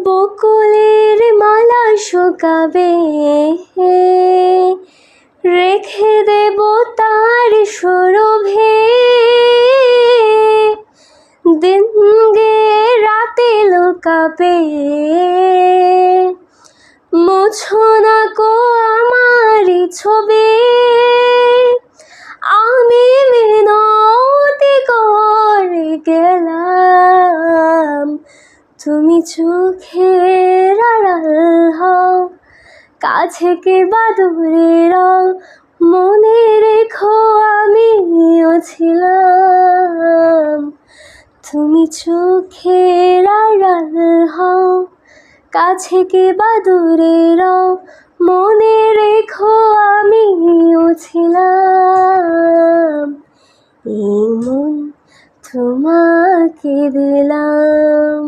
বকুলের মালা শোকাবে, রেখে দেব তার সরভে। দিন গে রাতে লুকাবে, মুছো না কো আমারি ছবি। আমি মিনতি করে গেলাম, তুমি চোখের আড়াল হও, কাছে কে বা দূরে রও, মনে রেখো আমিও ছিলাম। তুমি চোখের আড়াল হও, কাছে কে বা দূরে রও, মনে রেখো আমিও ছিলাম। এই মন তোমাকে দিলাম।